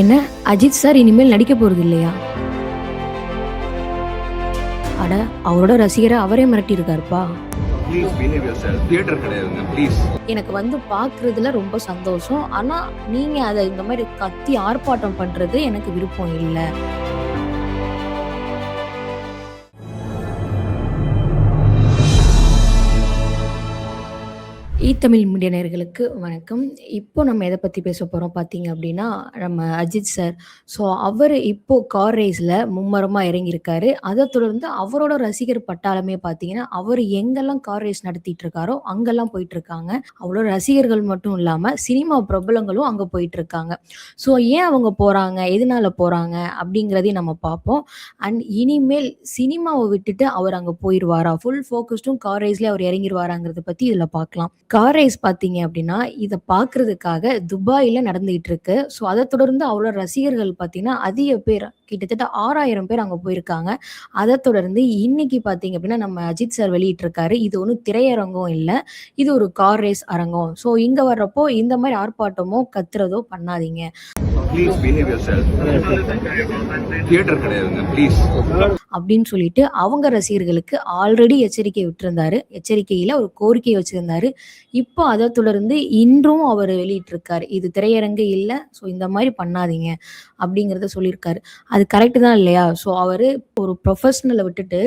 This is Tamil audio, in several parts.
என்ன அஜித் சார் இனிமேல் நடிக்க போறது இல்லையா? அட அவரோட ரசிகரை அவரே மிரட்டியிருக்காருப்பா. Please behave yourself. தியேட்டர் கிடையாதுங்க ப்ளீஸ். எனக்கு பார்க்குறதுல ரொம்ப சந்தோஷம். ஆனா நீங்க அத இந்த மாரி கத்தி ஆர்ப்பாட்டம் பண்றது எனக்கு விருப்பம் இல்ல. தமிழ் மீடியா நேயர்களுக்கு வணக்கம். இப்போ நம்ம எத பத்தி பேச போறோம் பார்த்தீங்க அப்படின்னா, நம்ம அஜித் சார். ஸோ அவரு இப்போ கார் ரேஸ்ல மும்மரமா இறங்கியிருக்காரு. அத தொடர்ந்து அவரோட ரசிகர் பட்டாளமே பார்த்தீங்கன்னா, அவரு எங்கெல்லாம் கார் ரேஸ் நடத்திட்டு இருக்காரோ, அங்கெல்லாம் போயிட்டுருக்காங்க. அவரோட ரசிகர்கள் மட்டும் இல்லாம, சினிமா பிரபலங்களும் அங்க போயிட்டுருக்காங்க. ஸோ ஏன் அவங்க போறாங்க? எதனால போறாங்க? அப்படிங்கிறதையும் நம்ம பார்ப்போம். அண்ட் இனிமேல் சினிமாவ விட்டுட்டு அவர் அங்க போயிருவாரா? ஃபுல் ஃபோக்கஸ்டும் கார் ரேஸ்லயே அவர் இறங்கிருவாராங்கிறத பத்தி இதுல பார்க்கலாம். கார் ரேஸ் பார்த்தீங்க அப்படின்னா, இத பார்க்கறதுக்காக துபாயில நடந்துகிட்டு இருக்கு. ஸோ அத தொடர்ந்து அவரோட ரசிகர்கள் பார்த்தீங்கன்னா, அதிக பேர் கிட்டத்தட்ட 6000 பேர் அங்க போயிருக்காங்க. அத தொடர்ந்து இன்னைக்கு பார்த்தீங்க அப்படின்னா, நம்ம அஜித் சார் வெளியிட்டிருக்காரு. இது ஒண்ணும் திரையரங்கம் இல்ல. இது ஒரு கார் ரேஸ் அரங்கம். ஸோ இங்க வர்றப்போ இந்த மாரி ஆர்ப்பாட்டமோ, கத்துறதோ பண்ணாதீங்க. Please behave yourself. தியேட்டர் கிடையாதுங்க ப்ளீஸ். அப்படின்னு சொல்லிட்டு அவங்க ரசிகர்களுக்கு ஆல்ரெடி எச்சரிக்கை விட்டிருந்தாரு. எச்சரிக்கையில ஒரு கோரிக்கை வச்சிருந்தாரு. இப்போ அத தொடர்ந்து இன்றும் அவரு வெளியிட்டிருக்காரு. இது திரையரங்கு இல்ல. ஸோ இந்த மாரி பண்ணாதீங்க அப்படிங்கிறத சொல்லியிருக்காரு. அது கரெக்ட் தான் இல்லையா? ஸோ அவரு ஒரு ப்ரொஃபஷனல விட்டுட்டு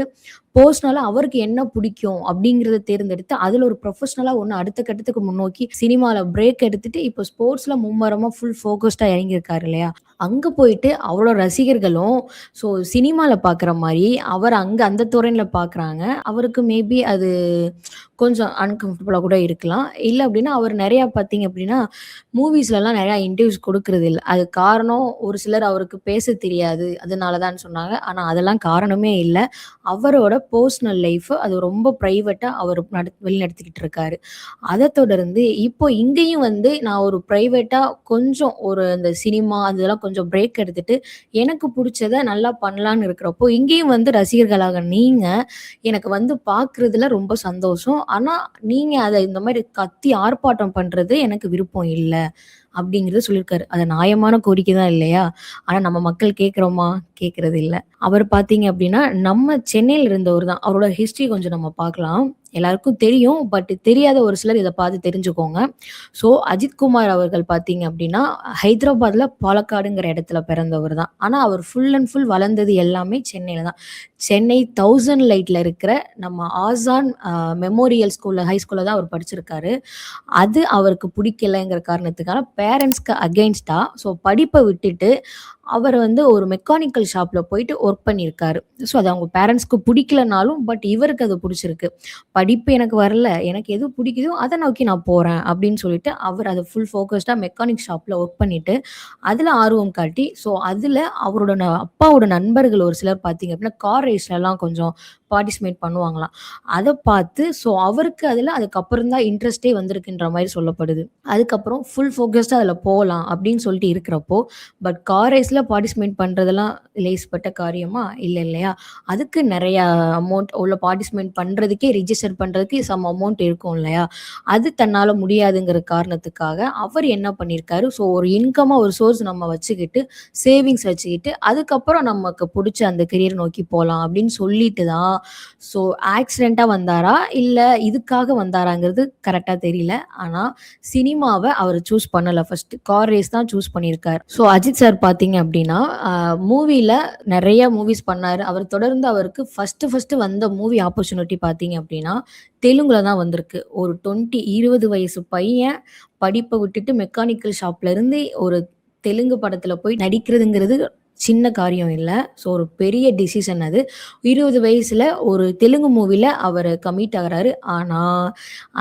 பர்சனலா அவருக்கு என்ன பிடிக்கும் அப்படிங்கிறத தேர்ந்தெடுத்து, அதுல ஒரு ப்ரொஃபஷனலா ஒண்ணு அடுத்த கட்டத்துக்கு முன்னோக்கி சினிமால பிரேக் எடுத்துட்டு, இப்போ ஸ்போர்ட்ஸ்ல மும்மரமா ஃபுல் ஃபோகஸ்டா இறங்கியிருக்காரு இல்லையா? அங்க போயிட்டு அவரோட ரசிகர்களும் ஸோ சினிமால பார்க்குற மாரி, அவர் அங்க அந்த துறையில பார்க்குறாங்க. அவருக்கு மேபி அது கொஞ்சம் அன்கம்ஃபர்டபுளா கூட இருக்கலாம். இல்ல அப்படின்னா, அவர் நெறையா பார்த்தீங்க அப்படின்னா, மூவிஸ்லலாம் நெறையா இன்டர்வியூஸ் குடுக்குறதில்ல. அதுக்கு காரணம் ஒரு சிலர் அவருக்கு பேச தெரியாது. அதனால தான்னு சொன்னாங்க. ஆனா அதெல்லாம் காரணமே இல்ல. அவரோட பெர்சனல் லைஃப் அது ரொம்ப பிரைவேட்டா அவர் வழிநடத்திக்கிட்டு இருக்காரு. அத தொடர்ந்து இப்போ இங்கேயும் நான் ஒரு பிரைவேட்டா கொஞ்சம் இந்த சினிமா அதெல்லாம் கொஞ்சம் பிரேக் எடுத்துட்டு, எனக்கு புடிச்சத நல்லா பண்ணலான்னு இருக்கிறப்போ, இங்கேயும் ரசிகர்களாக நீங்க எனக்கு பார்க்குறதுல ரொம்ப சந்தோஷம். ஆனா நீங்க அத இந்த மாரி கத்தி ஆர்ப்பாட்டம் பண்றது எனக்கு விருப்பம் இல்ல. அப்படிங்கிறத சொல்லியிருக்காரு. அது நியாயமான கோரிக்கை தான் இல்லையா? ஆனா நம்ம மக்கள் கேட்கிறோமா? கேட்கிறது இல்ல. அவர் பார்த்தீங்க அப்படின்னா, நம்ம சென்னையில இருந்தவர் தான். அவரோட ஹிஸ்டரி கொஞ்சம் நம்ம பார்க்கலாம். எல்லாருக்கும் தெரியும். பட் தெரியாத ஒரு சிலர் இத பார்த்து தெரிஞ்சுக்கோங்க. ஸோ அஜித் குமார் அவர்கள் பார்த்தீங்க அப்படின்னா, ஹைதராபாத்ல பாலக்காடுங்கிற இடத்துல பிறந்தவர் தான். ஆனா அவர் ஃபுல் அண்ட் ஃபுல் வளர்ந்தது எல்லாமே சென்னையில தான். சென்னை 1000 லைட்ல இருக்கிற நம்ம ஆசான் மெமோரியல் ஸ்கூல்ல ஹை ஸ்கூல்ல தான் அவர் படிச்சிருக்காரு. அது அவருக்கு பிடிக்கலங்கிற காரணத்துக்காக பேரண்ட்ஸ்க்கு அகைன்ஸ்டா படிப்ப விட்டுட்டு அவர் ஒரு மெக்கானிக்கல் ஷாப்ல போயிட்டு ஒர்க் பண்ணியிருக்காரு. ஸோ அது அவங்க பேரண்ட்ஸ்க்கு பிடிக்கலனாலும், பட் இவருக்கு அது பிடிச்சிருக்கு. படிப்பு எனக்கு வரல. எனக்கு எது பிடிக்குதோ அத நோக்கி நான் போறேன் அப்படின்னு சொல்லிட்டு, அவர் அத ஃபுல் ஃபோக்கஸ்டா மெக்கானிக் ஷாப்ல ஒர்க் பண்ணிட்டு, அதுல ஆர்வம் காட்டி, ஸோ அதுல அவரோட அப்பாவோட நண்பர்கள் ஒரு சிலர் பார்த்தீங்க அப்படின்னா, கார் ரேஸ்லலாம் கொஞ்சம் பார்ட்டிசிபேட் பண்ணுவாங்களாம். அத பார்த்து அவருக்கு அதுக்கப்புறம் தான் இன்ட்ரெஸ்ட்டே வந்திருக்குன்ற மாரி சொல்லப்படுது. அதுக்கப்புறம் ஃபுல் ஃபோக்கஸ்டா அதுல போலாம் அப்படின்னு சொல்லிட்டு இருக்கிறப்போ, பட் கார் ரேஸ்ல பார்ட்டிசிபேட் பண்றதெல்லாம் லேசுப்பட்ட காரியமா? இல்ல இல்லையா? அதுக்கு நெறைய அமௌண்ட் உள்ள பார்ட்டிசிபேட் பண்றதுக்கே ரிஜிஸ்டர் பண்றதுக்கு சம் அமௌண்ட் இருக்கும் இல்லையா? அது தன்னால முடியாதுங்கிற காரணத்துக்காக அவர் என்ன பண்ணியிருக்காரு, ஒரு இன்கம்மா ஒரு சோர்ஸ் நம்ம வச்சுக்கிட்டு, சேவிங்ஸ் வச்சுக்கிட்டு, அதுக்கப்புறம் நமக்கு புடிச்ச அந்த கரியர் நோக்கி போலாம் அப்படின்னு சொல்லிட்டு தான் ஆக்சிடென்ட்டா வந்தாரா? இல்ல இதுக்காக வந்தாராங்கிறது கரெக்ட்டா தெரியல. ஆனா சினிமாவ அவரு சூஸ் பண்ணல ஃபர்ஸ்ட்டு. கார் ரேஸ் தான் சூஸ் பண்ணியிருக்காரு. அஜித் சார் பார்த்தீங்க அப்படின்னா, மூவில நெறைய மூவிஸ் பண்ணாரு. அவர் தொடர்ந்து அவருக்கு ஃபர்ஸ்ட்டு வந்த மூவி ஆப்பர்ச்சுனிட்டி பார்த்தீங்க அப்படின்னா, தெலுங்குல தான் வந்திருக்கு. ஒரு 20 வயசு பையன் படிப்ப விட்டுட்டு மெக்கானிக்கல் ஷாப்ல இருந்து ஒரு தெலுங்கு படத்துல போய் நடிக்கிறதுங்கிறது சின்ன காரியம் இல்ல. ஒரு பெரிய டிசிஷன் அது. 20 வயசுல ஒரு தெலுங்கு மூவில அவரு கமிட் ஆகுறாரு. ஆனா,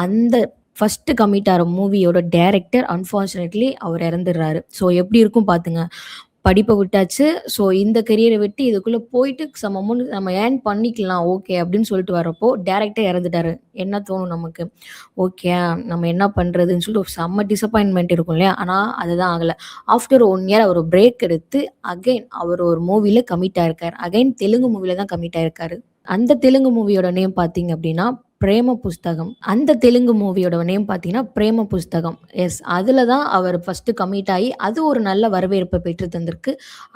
அந்த ஃபர்ஸ்ட் கமிட் ஆற மூவியோட டைரக்டர் அன்பார்ச்சுனேட்லி அவர் இறந்துடுறாரு. எப்படி இருக்கும் பாத்துங்க. படிப்ப விட்டாச்சு. இந்த கரியர விட்டு இதுக்குள்ள போயிட்டு சம் அமௌண்ட் நம்ம ஏர்ன் பண்ணிக்கலாம். ஓகே அப்படின்னு சொல்லிட்டு வரப்போ, டைரக்டர் இறந்துட்டாரு. என்ன தோணும் நமக்கு? ஓகே நம்ம என்ன பண்றதுன்னு சொல்லிட்டு ஒரு செம்ம டிசப்பாயின்ட்மென்ட் இருக்கும் இல்லையா? ஆனா அதுதான் ஆகல. ஆஃப்டர் 1 இயர் அவர் பிரேக் எடுத்து அகைன் அவர் ஒரு மூவில கமிட் ஆயிருக்காரு. அகைன் தெலுங்கு மூவில தான் கமிட் ஆயிருக்காரு. அந்த தெலுங்கு மூவியோட நேம் பார்த்தீங்க அப்படின்னா, பிரேம புஸ்தகம். அந்த தெலுங்கு மூவியோட நேம் பார்த்தீங்கன்னா, பிரேம புஸ்தகம். எஸ். அதுல தான் அவர் ஃபர்ஸ்ட்டு கமிட் ஆயி, அது ஒரு நல்ல வரவேற்ப பெற்று தந்திருக்கு.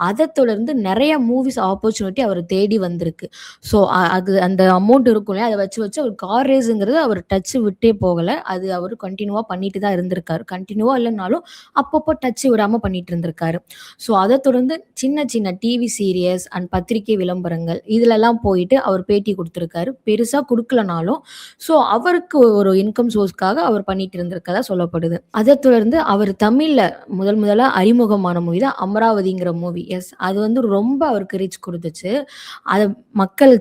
அத தொடர்ந்து நெறைய மூவிஸ் ஆப்பர்ச்சுனிட்டி அவர தேடி வந்திருக்கு. ஸோ அது அந்த அமௌண்ட் இருக்கும் இல்லையா? அத வச்சு வச்சு அவர் கார் ரேஸுங்கிறது அவர் டச் விட்டே போகல. அது அவரு கன்டினியூவா பண்ணிட்டு தான் இருந்திருக்காரு. கன்டினியூவா இல்லனாலும் அப்பப்போ டச் விடாம பண்ணிட்டு இருந்திருக்காரு. ஸோ அத தொடர்ந்து சின்ன சின்ன டிவி சீரியஸ் அண்ட் பத்திரிக்கை விளம்பரங்கள் இதுலலாம் போயிட்டு அவர் பேட்டி குடுத்திருக்காரு. பெருசா குடுக்கலனாலும், ஸோ அவருக்கு ஒரு இன்கம் சோர்ஸ்க்காக அவர் பண்ணிட்டு இருந்திருக்கதா சொல்லப்படுது. அத தொடர்ந்து அவர் தமிழ்ல முதலா அறிமுகமான மூவி தான் அமராவதிங்கிற மூவி. எஸ். அது வந்து ரொம்ப அவருக்கு ரீச் குடுத்துச்சு. அத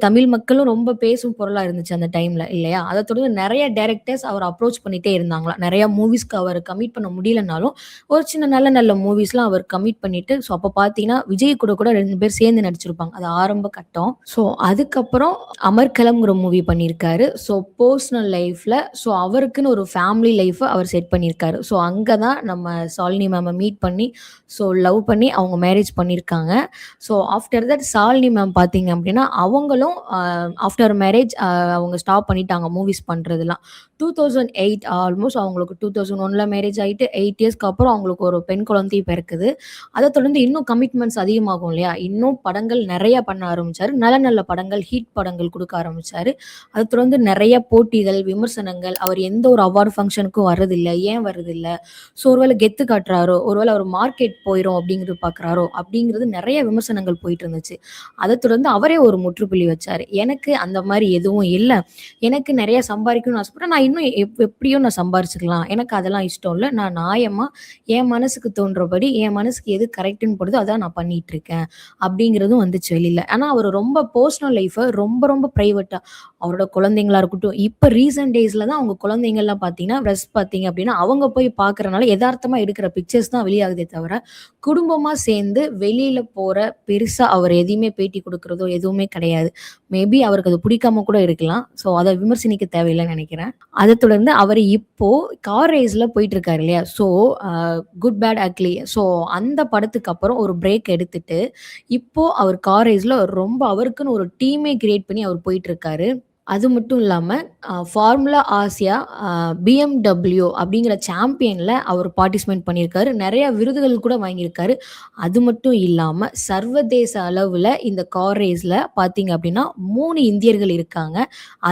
தமிழ் மக்களும் ரொம்ப பேசும் பொருளா இருந்துச்சு அந்த டைம்ல இல்லையா? அத தொடர்ந்து நெறைய டைரக்டர்ஸ் அவர அப்ரோச் பண்ணிட்டே இருந்தாங்களாம். நெறைய மூவிஸ்க்கு அவர கமிட் பண்ண முடியலனாலும், ஒரு சின்ன நல்ல நல்ல மூவிஸ்லாம் அவர் கமிட் பண்ணிட்டு, ஸோ அப்ப பார்த்தீங்கன்னா, விஜய் கூட கூட 2 பேர் சேர்ந்து நடிச்சிருப்பாங்க. அது ஆரம்ப கட்டம். ஸோ அதுக்கப்புறம் அமர்கலம்ங்கிற மூவி பண்ணியிருக்காரு. ஸோ பெர்சனல் லைஃப்ல ஸோ அவருக்குன்னு ஒரு ஃபேமிலி லைஃப அவர் செட் பண்ணியிருக்காரு. ஸோ அங்க தான் நம்ம ஷாலினி மேம மீட் பண்ணி, ஸோ லவ் பண்ணி அவங்க மேரேஜ் பண்ணியிருக்காங்க. So after that Shalini ma'am பார்த்தீங்க அப்படின்னா, அவங்களும் ஆஃப்டர் மேரேஜ் அவங்க ஸ்டாப் பண்ணிட்டாங்க மூவிஸ் பண்றதெல்லாம். 2008 ஆல்மோஸ்ட் அவங்களுக்கு 2001ல மேரேஜ் ஆயிட்டு 8 இயர்ஸ்க்கு அப்புறம் அவங்களுக்கு ஒரு பெண் குழந்தை பிறக்குது. அத தொடர்ந்து இன்னும் கமிட்மெண்ட்ஸ் அதிகமாகும் இல்லையா? இன்னும் படங்கள் நெறைய பண்ண ஆரம்பிச்சாரு. நல்ல நல்ல படங்கள், ஹிட் படங்கள் குடுக்க ஆரம்பிச்சாரு. அத தொடர்ந்து நெறைய போட்டிகள், விமர்சனங்கள், அவர் எந்த ஒரு அவார்ட் ஃபங்ஷனுக்கும் வர்றதில்ல. ஏன் வர்றதில்ல? ஸோ ஒருவேள கெத்து காட்டுறாரோ, ஒருவேள அவர் மார்க்கெட் போயிரும் அப்படிங்கிறது பார்க்குறாரோ, அப்படிங்கிறது நெறைய விமர்சனங்கள் போயிட்டு இருந்துச்சு. அத தொடர்ந்து அவரே ஒரு முற்றுப்புள்ளி வச்சாரு. எனக்கு அந்த மாரி எதுவும் இல்ல. எனக்கு நெறைய சம்பாரிக்கணும்னு ஆசைப்படுறேன். நான் இன்னும் எப்படியும் நான் சம்பாரிச்சுக்கலாம். எனக்கு அதெல்லாம் இஷ்டம் இல்ல. நான் நியாயமா என் மனசுக்கு தோன்றபடி, என் மனசுக்கு எது கரெக்ட்ன்னு படுதோ அதான் நான் பண்ணிட்டு இருக்கேன். அப்படிங்கிறதும் வந்துச்சு வெளில. ஆனா அவரு ரொம்ப பெர்சனல் லைஃப ரொம்ப ரொம்ப பிரைவேட்டா அவரோட குழந்தைங்களா இருக்கட்டும், இப்ப ரீசென்ட் டேஸ்ல தான் அவங்க குழந்தைங்கலாம் பார்த்தீங்கன்னா, ட்ரெஸ் பார்த்தீங்க அப்படின்னா, அவங்க போய் பார்க்கறனால எதார்த்தமா எடுக்கிற பிக்சர்ஸ் தான் வெளியாகுதே தவிர, குடும்பமா சேர்ந்து வெளியில போற பெருசா அவர் எதையுமே பேட்டி குடுக்குறதோ எதுவுமே கிடையாது. மேபி அவருக்கு அது பிடிக்காம கூட இருக்கலாம். ஸோ அத விமர்சனிக்க தேவையில்லன்னு நெனைக்கிறேன். அத தொடர்ந்து அவரு இப்போ கார் ரேஸ்ல போயிட்டு இருக்காரு இல்லையா? So good bad ugly. So அந்த படத்துக்கு அப்புறம் ஒரு பிரேக் எடுத்துட்டு, இப்போ அவர் கார் ரேஸ்ல ரொம்ப அவருக்குன்னு ஒரு டீமே கிரியேட் பண்ணி அவர் போயிட்டு இருக்காரு. அது மட்டும் இல்லாம ஃபார்முலா ஆசியா BMW அப்படிங்கிற சாம்பியன்ல அவர் பார்ட்டிசிபேட் பண்ணியிருக்காரு. நெறைய விருதுகள் கூட வாங்கியிருக்காரு. அது மட்டும் இல்லாம சர்வதேச அளவுல இந்த கார் ரேஸ்ல பார்த்தீங்க அப்படின்னா 3 இந்தியர்கள் இருக்காங்க.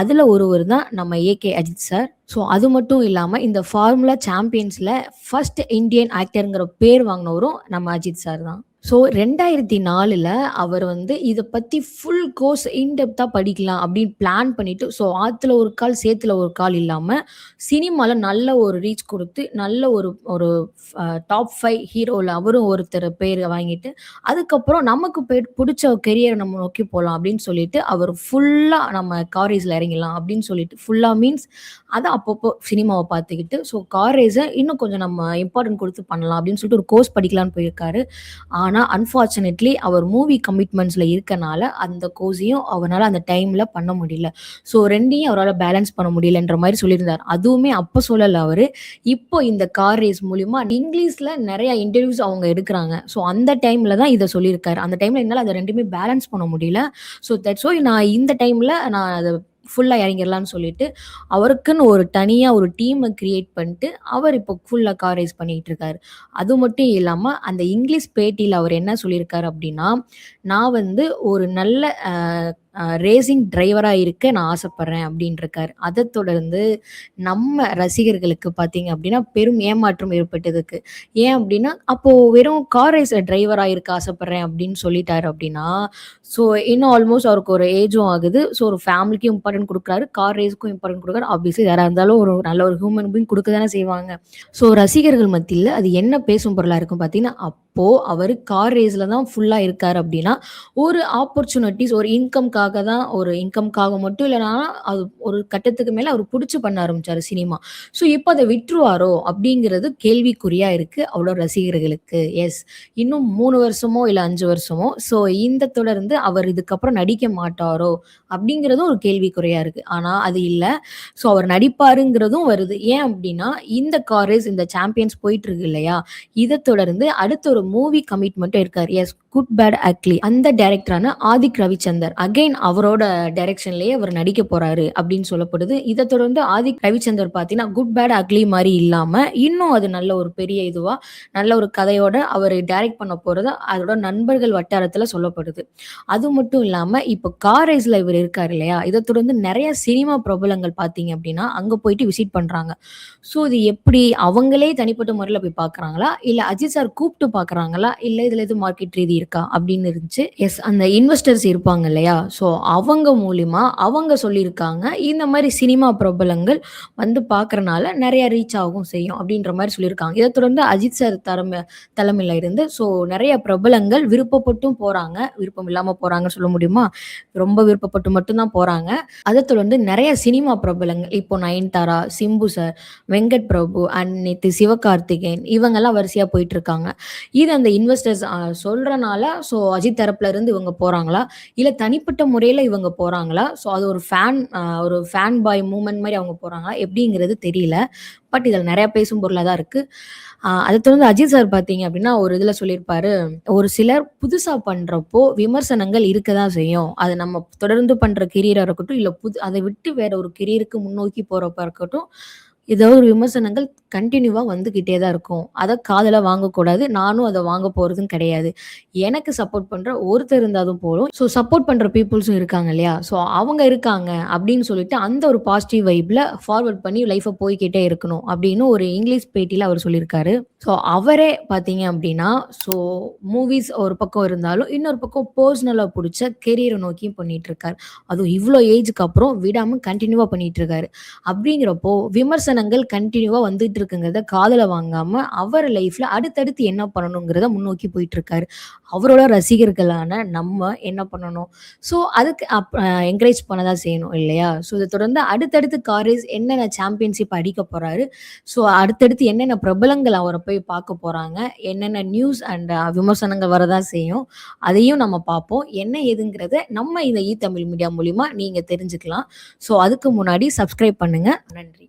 அதுல ஒருவர் தான் நம்ம ஏகே அஜித் சார். ஸோ அது மட்டும் இல்லாம இந்த ஃபார்முலா சாம்பியன்ஸ்ல ஃபர்ஸ்ட் இந்தியன் ஆக்டர்ங்கிற பேர் வாங்குனவரும் நம்ம அஜித் சார் தான். ஸோ 2004ல அவர் வந்து இத பத்தி ஃபுல் கோர்ஸ் இன்டெப்த்தா படிக்கலாம் அப்படின்னு பிளான் பண்ணிட்டு, ஸோ ஆத்துல ஒரு கால், சேத்துல ஒரு கால் இல்லாம சினிமால நல்ல ஒரு ரீச் குடுத்து, நல்ல ஒரு ஒரு டாப் 5 ஹீரோல அவரும் ஒருத்தர் பேர் வாங்கிட்டு, அதுக்கப்புறம் நமக்கு புடிச்ச கெரியர நம்ம நோக்கி போலாம் அப்படின்னு சொல்லிட்டு, அவர் ஃபுல்லா நம்ம கார் ரேஸ்ல இறங்கிடலாம் அப்படின்னு சொல்லிட்டு, ஃபுல்லா மீன்ஸ் அத அப்பப்போ சினிமாவ பார்த்துக்கிட்டு, ஸோ கார் ரேஸ இன்னும் கொஞ்சம் நம்ம இம்பார்ட்டன்ட் குடுத்து பண்ணலாம் அப்படின்னு சொல்லிட்டு ஒரு கோர்ஸ் படிக்கலான்னு போயிருக்காரு. ஆனா அன்பார்ச்சுனேட்லி அவர் மூவி கமிட்மெண்ட்ஸ்ல இருக்கனால அந்த கோர்ஸையும் அவரால அந்த டைம்ல பண்ண முடியல. ஸோ 2யும் அவரால பேலன்ஸ் பண்ண முடியலன்ற மாரி சொல்லியிருந்தார். அதுவுமே அப்ப சொல்லல அவரு. இப்போ இந்த கார் ரேஸ் மூலியமா இங்கிலீஷ்ல நெறைய இன்டர்வியூஸ் அவங்க எடுக்குறாங்க. ஸோ அந்த டைம்ல தான் இத சொல்லியிருக்காரு. அந்த டைம்ல என்னால அத 2மே பேலன்ஸ் பண்ண முடியல. ஸோ தட்ஸ் ஒய் நான் இந்த டைம்ல நான் அத ஃபுல்லா இறங்கிடலான்னு சொல்லிட்டு, அவருக்குன்னு ஒரு தனியா ஒரு டீம கிரியேட் பண்ணிட்டு, அவர் இப்போ ஃபுல்லா கார் ரேஸ் பண்ணிட்டு இருக்காரு. அது மட்டும் இல்லாம, அந்த இங்கிலீஷ் பேட்டியில அவர் என்ன சொல்லியிருக்காரு அப்படின்னா, "நான் வந்து ஒரு நல்ல ரேசிங் டிரைவரா இருக்க நான் ஆசைப்படுறேன்" அப்படின்ருக்காரு. அத தொடர்ந்து நம்ம ரசிகர்களுக்கு பார்த்தீங்க அப்படின்னா, பெரும் ஏமாற்றம் ஏற்பட்டதுக்கு. ஏன் அப்படின்னா, அப்போ வெறும் கார் ரேஸ்ல டிரைவரா இருக்க ஆசைப்படுறேன் அப்படின்னு சொல்லிட்டாரு அப்படின்னா, ஸோ இன்னும் ஆல்மோஸ்ட் அவருக்கு ஒரு ஏஜும் ஆகுது. ஸோ ஒரு ஃபேமிலிக்கும் இம்பார்ட்டன்ட் குடுக்குறாரு. கார் ரேஸ்க்கும் இம்பார்ட்டன்ட் குடுக்குறாரு. ஆப்வியஸ்லி யாரா இருந்தாலும் ஒரு நல்ல ஒரு ஹியூமன் பீயிங் குடுக்க தானே செய்வாங்க. ஸோ ரசிகர்கள் மத்தியில அது என்ன பேசும் பொருளா இருக்கும் பார்த்தீங்கன்னா, அப்போ அவரு கார் ரேஸ்ல தான் ஃபுல்லா இருக்காரு அப்படின்னா, ஒரு ஆப்பர்ச்சுனிட்டீஸ் ஒரு இன்கம்க்காக மட்டும் இல்லனா, அது ஒரு கட்டத்துக்கு மேல அவருக்கு புடிச்சு பண்ண ஆரம்பிச்சாரு சினிமா. ஸோ இப்ப அத விட்டுருவாரோ அப்படிங்கிறது கேள்விக்குறியா இருக்கு அவரோட ரசிகர்களுக்கு. எஸ். இன்னும் 3 வருஷமோ இல்ல 5 வருஷமோ, ஸோ இந்த தொடர்ந்து அவர் இதுக்கப்புறம் நடிக்க மாட்டாரோ அப்படிங்கிறதும் ஒரு கேள்விக்குறியா இருக்கு. ஆனா அது இல்ல. ஸோ அவர் நடிப்பாருங்கிறதும் வருது. ஏன் அப்படின்னா, இந்த கார் ரேஸ் இந்த சாம்பியன்ஸ் போயிட்டு இருக்கு இல்லையா? இத தொடர்ந்து அடுத்த ஒரு மூவி கமிட்மெண்ட்டும் இருக்காரு. எஸ். Good bad ugly. அந்த டைரக்டரான ஆதிக் ரவிச்சந்தர். அகைன் அவரோட டைரக்ஷன்லயே அவர் நடிக்க போறாரு அப்படின்னு சொல்லப்படுது. இத தொடர்ந்து ஆதிக் ரவிச்சந்தர் பார்த்தீங்கன்னா, குட் பேட் அக்லி மாரி இல்லாம, இன்னும் அது நல்ல ஒரு பெரிய இதுவா, நல்ல ஒரு கதையோட அவரு டைரக்ட் பண்ண போறதா அதோட நண்பர்கள் வட்டாரத்துல சொல்லப்படுது. அது மட்டும் இல்லாம, இப்போ கார் ரேஸ்ல இவரு இருக்காரு இல்லையா? இத தொடர்ந்து நெறைய சினிமா பிரபலங்கள் பார்த்தீங்க அப்படின்னா, அங்க போயிட்டு விசிட் பண்றாங்க. ஸோ இது எப்படி அவங்களே தனிப்பட்ட முறையில போய் பார்க்குறாங்களா? இல்ல அஜித் சார் கூப்ட்டு பார்க்குறாங்களா? இல்ல இதுல எதுவும் மார்க்கெட் ரீதி இருக்கா? அப்படின்னு இருந்துச்சு. எஸ், அந்த இன்வெஸ்டர்ஸ் இருப்பாங்க இல்லையா? ஸோ அவங்க மூலியமா அவங்க சொல்லியிருக்காங்க. இந்த மாரி சினிமா பிரபலங்கள் வந்து பார்க்கறனால நெறைய ரீச் ஆகவும் செய்யும் அப்படின்ற மாரி சொல்லியிருக்காங்க. இத தொடர்ந்து அஜித் சார் தலைமையில இருந்து நெறைய பிரபலங்கள் விருப்பப்பட்டும் போறாங்க. விருப்பம் இல்லாம போறாங்கன்னு சொல்ல முடியுமா? ரொம்ப விருப்பப்பட்டு மட்டும் தான் போறாங்க. அத தொடர்ந்து நெறைய சினிமா பிரபலங்கள் இப்போ நயன்தாரா, சிம்பு சார், வெங்கட் பிரபு அண்ட் நேத்து சிவகார்த்திகேயன் இவங்கலாம் வரிசையா போயிட்டுருக்காங்க. இது அந்த இன்வெஸ்டர்ஸ் சொல்றனால அஜித் தரப்புல இருந்து இவங்க போறாங்களா? இல்ல தனிப்பட்ட முறையில இவங்க போறாங்களா? அது ஒரு ஃபேன் பாய் மூவ்மெண்ட் மாரி அவங்க போறாங்களா? எப்படிங்கிறது தெரியல. பட் இதில நெறைய பேசும் பொருளா தான் இருக்கு. அத தொடர்ந்து அஜித் சார் பார்த்தீங்க அப்படின்னா, ஒரு இதுல சொல்லியிருப்பாரு, ஒரு சிலர் புதுசா பண்றப்போ விமர்சனங்கள் இருக்க தான் செய்யும். அது நம்ம தொடர்ந்து பண்ற கெரியரா இருக்கட்டும், இல்ல அத விட்டு வேற ஒரு கெரியருக்கு முன்னோக்கி போறப்ப இருக்கட்டும், ஏதோ ஒரு விமர்சனங்கள் கன்டினியூவா வந்துகிட்டே தான் இருக்கும். அத காதுல வாங்கக்கூடாது. நானும் அத வாங்க போறதும் கிடையாது. எனக்கு சப்போர்ட் பண்ற ஒருத்தர் இருந்தாலும் போதும். சப்போர்ட் பண்ற பீப்பிள்ஸும் இருக்காங்க இல்லையா? அவங்க இருக்காங்க அப்படின்னு சொல்லிட்டு அந்த ஒரு பாசிட்டிவ் வைப்ல ஃபார்வர்ட் பண்ணி லைஃப்ப போய்க்கிட்டே இருக்கணும் அப்படின்னு ஒரு இங்கிலீஷ் பேட்டியில அவர் சொல்லியிருக்காரு. அவரே பார்த்தீங்க அப்படின்னா, ஸோ மூவிஸ் ஒரு பக்கம் இருந்தாலும், இன்னொரு பக்கம் பெர்சனலா புடிச்ச கெரியர நோக்கி பண்ணிட்டு இருக்காரு. அதுவும் இவ்ளோ ஏஜ்க்கு அப்புறம் விடாம கன்டினியூவா பண்ணிட்டு இருக்காரு. அப்படிங்கிறப்போ விமர்சனங்கள் கன்டினியூவா வந்துட்டு இருக்குங்கிறத காதுல வாங்காம, அவர் லைஃப்ல அடுத்தடுத்து என்ன பண்ணணுங்கிறத முன்னோக்கி போயிட்டு இருக்காரு. அவரோட ரசிகர்களான நம்ம என்ன பண்ணணும்? அதுக்கு என்கரேஜ் பண்ண தான் செய்யணும் இல்லையா? இத தொடர்ந்து அடுத்தடுத்து காரிஸ் என்னென்ன சாம்பியன்ஷிப் அடிக்க போறாரு? அடுத்தடுத்து என்னென்ன பிரபலங்கள் அவர போய் பார்க்க போறாங்க? என்னென்ன நியூஸ் அண்ட் விமர்சனங்கள் வரதான் செய்யும். அதையும் நம்ம பார்ப்போம். என்ன ஏதுங்கிறத நம்ம இந்த தமிழ் மீடியா மூலியமா நீங்க தெரிஞ்சுக்கலாம். அதுக்கு முன்னாடி சப்ஸ்கிரைப் பண்ணுங்க. நன்றி.